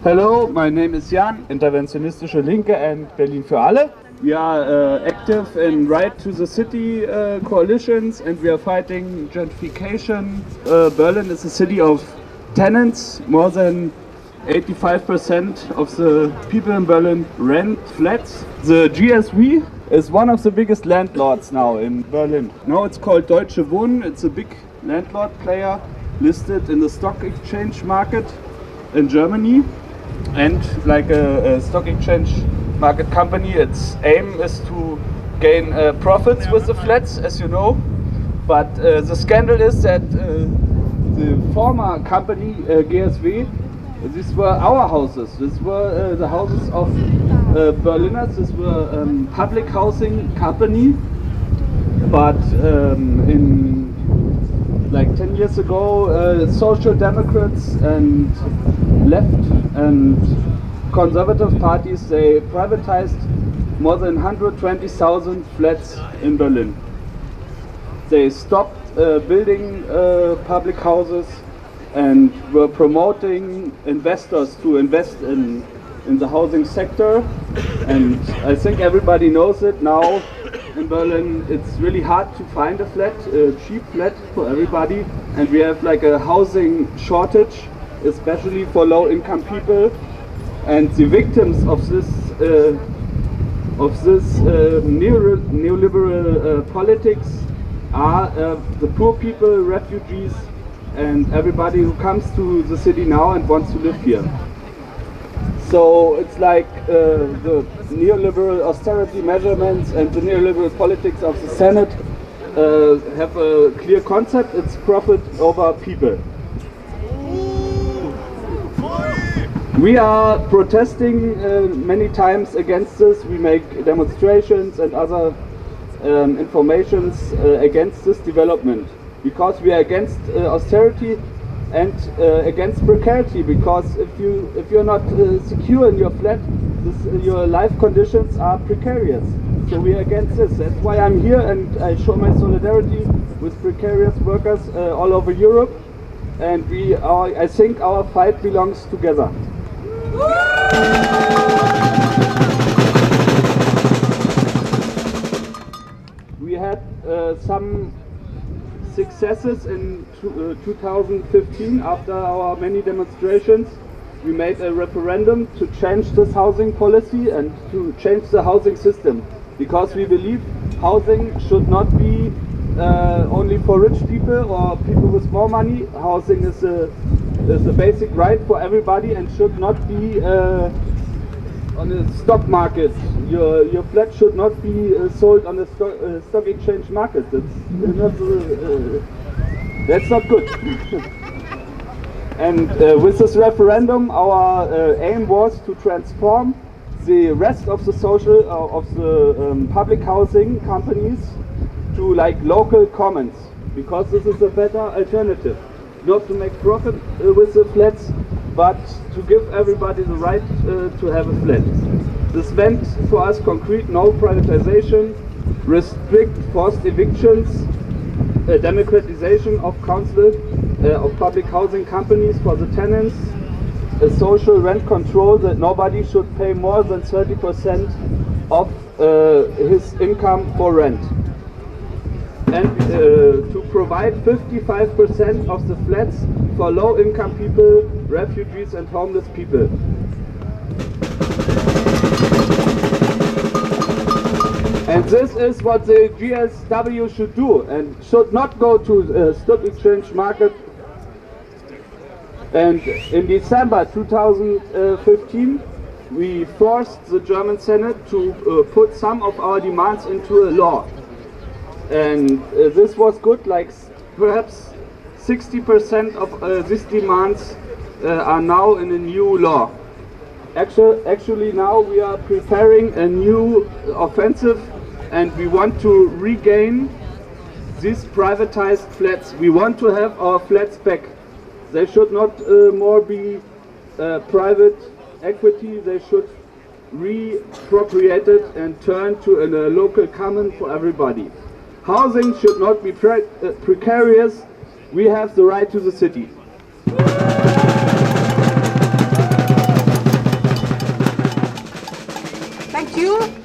Hello, my name is Jan, Interventionistische Linke and Berlin für alle. We are active in Right to the City coalitions and we are fighting gentrification. Berlin is a city of tenants. More than 85% of the people in Berlin rent flats. The GSW is one of the biggest landlords now in Berlin. Now it's called Deutsche Wohnen. It's a big landlord player listed in the stock exchange market in Germany. And like a stock exchange market company, its aim is to gain profits with the flats, as you know. But the scandal is that the former company, GSW, these were our houses. These were the houses of Berliners. These were public housing company. But in like 10 years ago, social democrats and left and conservative parties, they privatized more than 120,000 flats in Berlin. They stopped building public houses and were promoting investors to invest in the housing sector. And I think everybody knows it now. In Berlin, it's really hard to find a flat, a cheap flat for everybody, and we have like a housing shortage, especially for low-income people. And the victims of this neoliberal politics are the poor people, refugees, and everybody who comes to the city now and wants to live here. So it's like the neoliberal austerity measurements and the neoliberal politics of the Senate have a clear concept. It's profit over people. We are protesting many times against this. We make demonstrations and other informations against this development because we are against austerity and against precarity, because if you're not secure in your flat, your life conditions are precarious. So we are against this. That's why I'm here and I show my solidarity with precarious workers all over Europe. And I think our fight belongs together. We had some successes in 2015 after our many demonstrations. We made a referendum to change this housing policy and to change the housing system, because we believe housing should not be only for rich people or people with more money. Housing is a basic right for everybody and should not be on the stock market. Your flat should not be sold on the stock exchange market. That's not good. And with this referendum, our aim was to transform the rest of the public housing companies to like local commons, because this is a better alternative. Not to make profit with the flats, but to give everybody the right to have a flat. This meant for us concrete: no privatization, restrict forced evictions, democratization of council of public housing companies for the tenants, a social rent control that nobody should pay more than 30% of his income for rent, and to provide 55% of the flats for low-income people, refugees and homeless people. And this is what the GSW should do, and should not go to the stock exchange market. And in December 2015, we forced the German Senate to put some of our demands into a law. And this was good, like perhaps 60% of these demands are now in a new law. Actually now we are preparing a new offensive, and we want to regain these privatized flats. We want to have our flats back. They should not more be private equity. They should reappropriate it and turn to a local common for everybody. Housing should not be precarious. We have the right to the city. you.